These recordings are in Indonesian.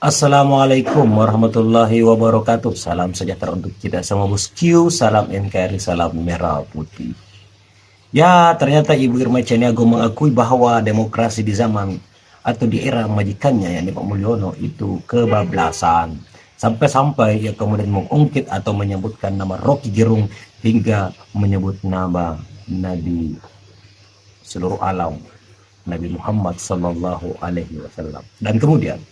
Assalamualaikum warahmatullahi wabarakatuh. Salam sejahtera untuk kita semua bosku. Salam NKRI, salam merah putih. Ya, ternyata Ibu Irma Caniago mengakui bahwa demokrasi di zaman atau di era majikannya, yakni Pak Mulyono, itu kebablasan. Sampai-sampai ia kemudian mengungkit atau menyebutkan nama Rocky Gerung hingga menyebut nama Nabi seluruh alam, Nabi Muhammad Sallallahu Alaihi Wasallam. Dan kemudian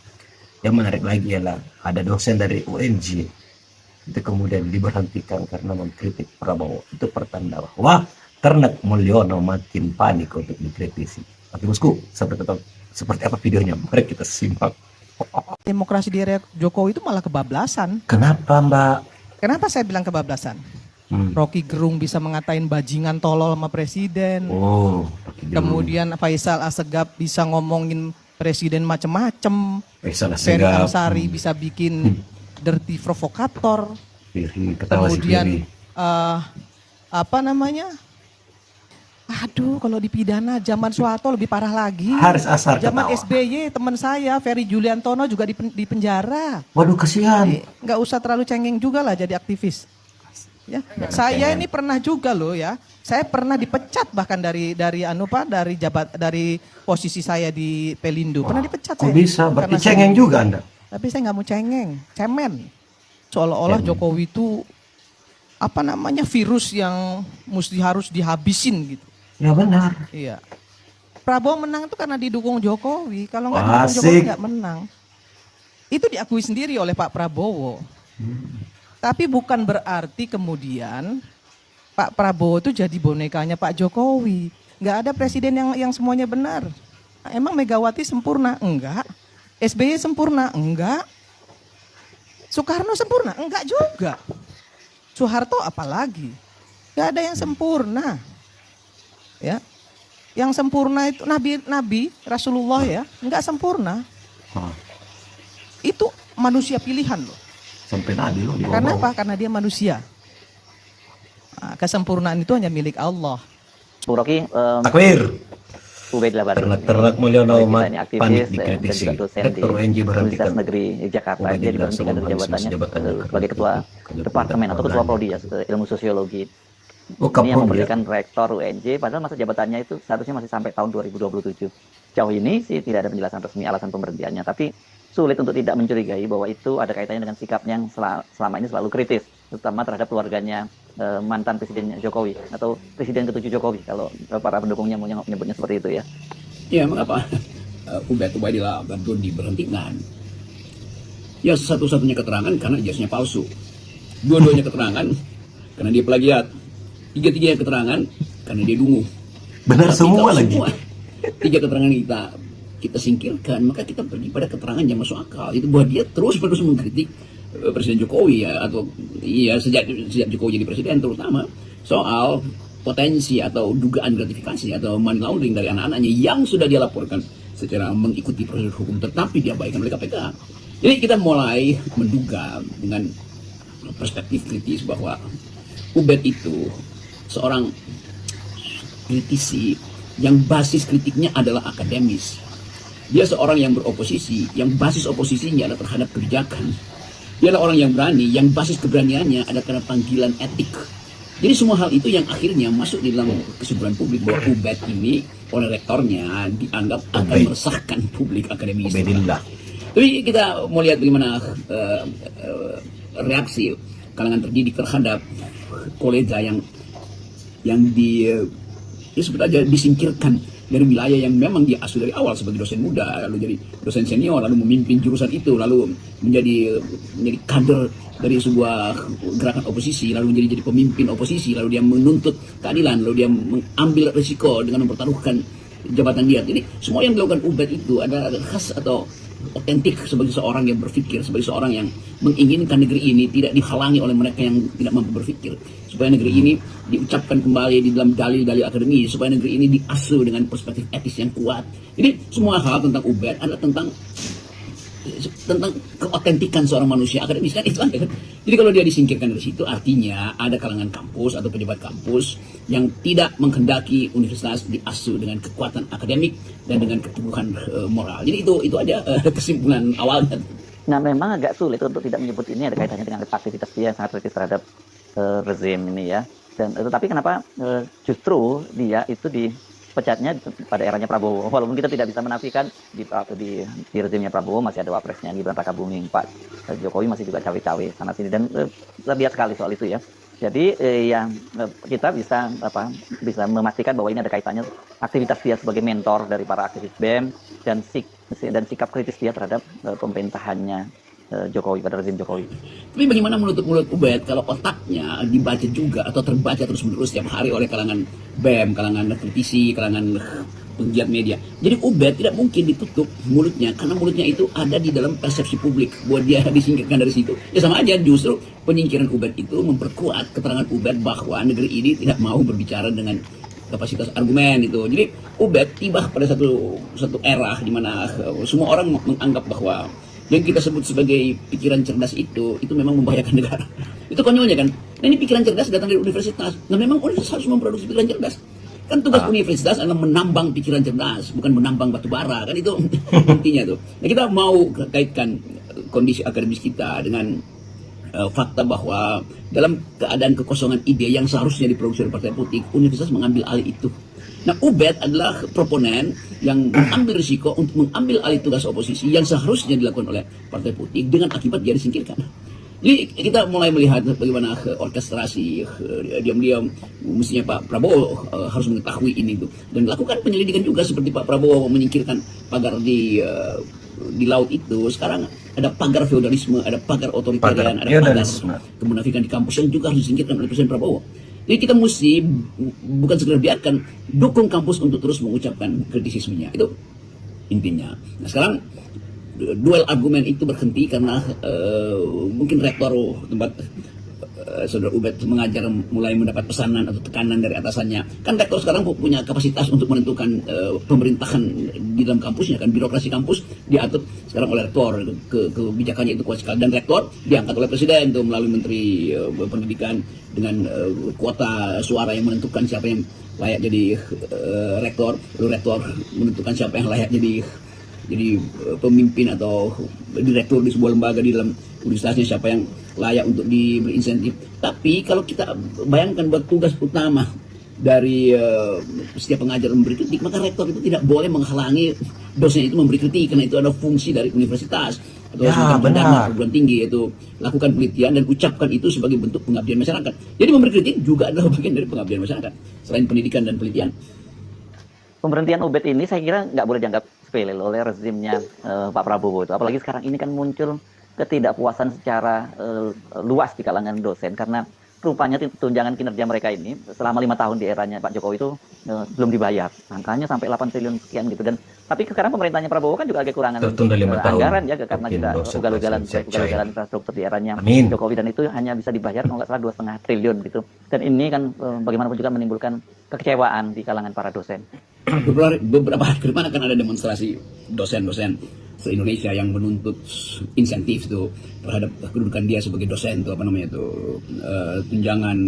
yang menarik lagi ialah ada dosen dari UNJ itu kemudian diberhentikan karena mengkritik Prabowo. Itu pertanda bahwa ternak Mulyono makin panik untuk dikritisi. Oke bosku, seperti apa videonya? Mari kita simak. Demokrasi di era Jokowi itu malah kebablasan. Kenapa Mbak? Kenapa saya bilang kebablasan? Rocky Gerung bisa mengatain bajingan tolol sama presiden. Oh, kemudian Faisal Assegaf bisa ngomongin presiden macem-macem. Ferry Assegaf Amsari bisa bikin dirty provokator. Kemudian apa namanya? Aduh, kalau dipidana zaman Soeharto lebih parah lagi. Haris Ashar zaman ketawa. SBY teman saya Ferry Juliantono juga di penjara. Waduh, kasihan. Nggak usah terlalu cengeng juga lah jadi aktivis. Ya, saya ini pernah juga loh ya. Saya pernah dipecat bahkan dari posisi saya di Pelindo. Pernah dipecat Kok saya. bisa? Berarti cengeng juga Anda. Tapi saya nggak mau cengeng, cemen. Seolah-olah Jokowi itu apa namanya virus yang harus dihabisin gitu. Ya benar. Iya. Prabowo menang itu karena didukung Jokowi. Kalau nggak didukung Jokowi nggak menang. Itu diakui sendiri oleh Pak Prabowo. Tapi bukan berarti kemudian Pak Prabowo itu jadi bonekanya Pak Jokowi. Nggak ada presiden yang semuanya benar. Emang Megawati sempurna? Enggak. SBY sempurna? Enggak. Soekarno sempurna? Enggak juga. Soeharto apalagi? Nggak ada yang sempurna. Ya. Yang sempurna itu Nabi Rasulullah ya, enggak sempurna. Itu manusia pilihan loh. Sampai Nabi loh. Karena apa? Karena dia manusia. Nah, kesempurnaan itu hanya milik Allah. Bung Rocky, Takwir. Ubaidillah Baru. Ternak Mulyono Ini panik aktivis dan dikritisi. juga dosen di Rektor UNJ berhentikan. Universitas Negeri Jakarta. Dia diberhentikan dari jabatannya sebagai ketua departemen atau ketua prodi ya, ilmu sosiologi. Ini yang memberikan rektor UNJ, padahal masa jabatannya itu seharusnya masih sampai tahun 2027. Jauh ini sih tidak ada penjelasan resmi alasan pemberhentiannya, tapi sulit untuk tidak mencurigai bahwa itu ada kaitannya dengan sikapnya yang selama ini selalu kritis, terutama terhadap keluarganya mantan Presiden Jokowi atau Presiden ke-7 Jokowi kalau para pendukungnya mau menyebutnya seperti itu ya. Ya, mengapa Ubaidillah Badrun diberhentikan? Ya, satu-satunya keterangan karena ijazahnya palsu. Dua-duanya keterangan karena dia plagiat. Tiga-tiganya keterangan karena dia dungu. Benar. Tapi semua lagi. Tiga keterangan kita singkirkan, maka kita pergi pada keterangan yang masuk akal. Itu bahwa dia terus-menerus mengkritik Presiden Jokowi ya, atau iya sejak Jokowi jadi presiden, terutama soal potensi atau dugaan gratifikasi atau money laundering dari anak-anaknya yang sudah dia laporkan secara mengikuti proses hukum tetapi diabaikan oleh KPK. Jadi kita mulai menduga dengan perspektif kritis bahwa Ubed itu seorang kritisi yang basis kritiknya adalah akademis. Dia seorang yang beroposisi, yang basis oposisinya adalah terhadap kebijakan. Dia adalah orang yang berani, yang basis keberaniannya ada karena panggilan etik. Jadi semua hal itu yang akhirnya masuk di dalam kesimpulan publik bahwa Ubed ini oleh rektornya dianggap akan meresahkan publik akademis. Tapi kita mau lihat bagaimana reaksi kalangan terdidik terhadap kolega yang sebut aja disingkirkan dari wilayah yang memang dia asuh dari awal sebagai dosen muda, lalu jadi dosen senior, lalu memimpin jurusan itu, lalu menjadi kader dari sebuah gerakan oposisi, lalu jadi pemimpin oposisi, lalu dia menuntut keadilan, lalu dia mengambil risiko dengan mempertaruhkan jabatan dia. Jadi semua yang dilakukan Ubed itu ada khas atau otentik sebagai seorang yang berpikir, sebagai seorang yang menginginkan negeri ini tidak dihalangi oleh mereka yang tidak mampu berpikir, supaya negeri ini diucapkan kembali di dalam dalil-dalil akademis, supaya negeri ini diasuh dengan perspektif etis yang kuat. Jadi semua hal tentang Ubed adalah tentang keotentikan seorang manusia akademis, kan itu kan. Jadi kalau dia disingkirkan dari situ, artinya ada kalangan kampus atau pejabat kampus yang tidak menghendaki universitas diasuh dengan kekuatan akademik dan dengan keteguhan moral. Jadi itu aja kesimpulan awalnya. Nah, memang agak sulit untuk tidak menyebut ini ada kaitannya dengan aktivitas dia yang sangat kritis terhadap rezim ini ya. Dan tetapi kenapa justru dia itu dipecatnya pada eranya Prabowo. Walaupun kita tidak bisa menafikan di rezimnya Prabowo masih ada wapresnya Gibran Rakabuming, Pak Jokowi masih juga cawe-cawe sana sini, dan terbiasa sekali soal itu ya. Jadi kita bisa memastikan bahwa ini ada kaitannya aktivitas dia sebagai mentor dari para aktivis BEM dan sikap kritis dia terhadap pemerintahannya Jokowi pada rezim Jokowi. Tapi bagaimana menutup mulut Ubed kalau otaknya dibaca juga atau terbaca terus-menerus setiap hari oleh kalangan BEM, kalangan kritisi, kalangan penggiat media. Jadi Ubed tidak mungkin ditutup mulutnya karena mulutnya itu ada di dalam persepsi publik buat dia disingkirkan dari situ. Ya sama aja, justru penyingkiran Ubed itu memperkuat keterangan Ubed bahwa negeri ini tidak mau berbicara dengan kapasitas argumen itu. Jadi Ubed tiba pada satu era di mana semua orang menganggap bahwa yang kita sebut sebagai pikiran cerdas itu memang membahayakan negara. Itu konyolnya kan. Nah, ini pikiran cerdas datang dari universitas. Nah, memang universitas harus memproduksi pikiran cerdas. Kan tugas universitas adalah menambang pikiran cerdas, bukan menambang batu bara. Kan itu intinya tuh. Nah, kita mau kaitkan kondisi akademis kita dengan fakta bahwa dalam keadaan kekosongan ide yang seharusnya diproduksi oleh partai politik, universitas mengambil alih itu. Nah, Ubed adalah proponen yang mengambil risiko untuk mengambil alih tugas oposisi yang seharusnya dilakukan oleh partai politik dengan akibat dia disingkirkan. Jadi kita mulai melihat bagaimana orkestrasi diam-diam mestinya Pak Prabowo harus mengetahui ini tuh dan lakukan penyelidikan juga seperti Pak Prabowo menyingkirkan pagar di laut itu. Sekarang ada pagar feodalisme, ada pagar otoritarian, ada pagar kemunafikan di kampus yang juga harus disingkirkan oleh Presiden Prabowo. Jadi kita mesti bukan sekedar biarkan, dukung kampus untuk terus mengucapkan kritisismenya. Itu intinya. Nah, sekarang duel argumen itu berhenti karena mungkin rektor tempat Saudara Ubed mengajar mulai mendapat pesanan atau tekanan dari atasannya. Kan rektor sekarang punya kapasitas untuk menentukan pemerintahan di dalam kampusnya, kan birokrasi kampus diatur sekarang oleh rektor, kebijakannya itu kuat sekali, dan rektor diangkat oleh presiden itu melalui menteri pendidikan dengan kuota suara yang menentukan siapa yang layak jadi rektor, lalu rektor menentukan siapa yang layak jadi pemimpin atau direktur di sebuah lembaga di dalam universitasnya, siapa yang layak untuk diberi insentif. Tapi kalau kita bayangkan buat tugas utama dari setiap pengajar memberi kritik, maka rektor itu tidak boleh menghalangi dosen itu memberi kritik, karena itu ada fungsi dari universitas atau perguruan tinggi, yaitu lakukan penelitian dan ucapkan itu sebagai bentuk pengabdian masyarakat. Jadi memberi kritik juga adalah bagian dari pengabdian masyarakat selain pendidikan dan penelitian. Pemberhentian Ubed ini saya kira nggak boleh dianggap sepele oleh rezimnya Pak Prabowo itu. Apalagi sekarang ini kan muncul ketidakpuasan secara luas di kalangan dosen karena rupanya tunjangan kinerja mereka ini selama 5 tahun di eranya Pak Jokowi itu belum dibayar. Angkanya sampai 8 triliun sekian gitu. Dan tapi sekarang pemerintahnya Prabowo kan juga agak kekurangan anggaran ya, karena juga ugal-ugalan infrastruktur di eranya Jokowi, dan itu hanya bisa dibayar kalau nggak salah 2,5 triliun gitu. Dan ini kan bagaimanapun juga menimbulkan kekecewaan di kalangan para dosen. Beberapa hari ke depan akan ada demonstrasi dosen-dosen se-Indonesia yang menuntut insentif itu terhadap kedudukan dia sebagai dosen itu, apa namanya itu, tunjangan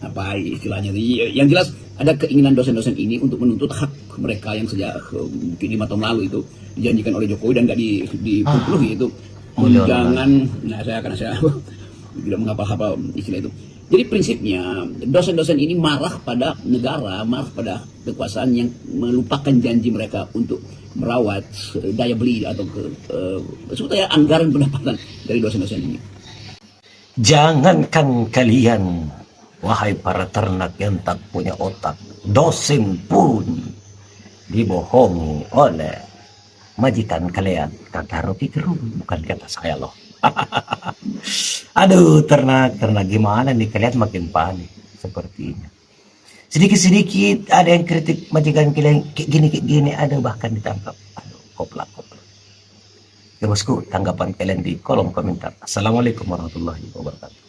apa istilahnya itu. Yang jelas ada keinginan dosen-dosen ini untuk menuntut hak mereka yang sejak mungkin 5 tahun lalu itu dijanjikan oleh Jokowi dan nggak dipenuhi itu tunjangan. Nah, saya tidak menghafal istilah itu. Jadi prinsipnya dosen-dosen ini marah pada negara, marah pada kekuasaan yang melupakan janji mereka untuk merawat daya beli atau sebetulnya anggaran pendapatan dari dosen-dosen ini. Jangankan kalian, wahai para ternak yang tak punya otak, dosen pun dibohongi oleh majikan kalian. Kata Rocky Gerung, bukan kata saya loh. Aduh, ternak gimana nih, kalian makin panik sepertinya. Sedikit-sedikit ada yang kritik majikan kalian kayak gini, ada bahkan ditangkap. Aduh, koplak. Ya bosku, tanggapan kalian di kolom komentar. Assalamualaikum warahmatullahi wabarakatuh.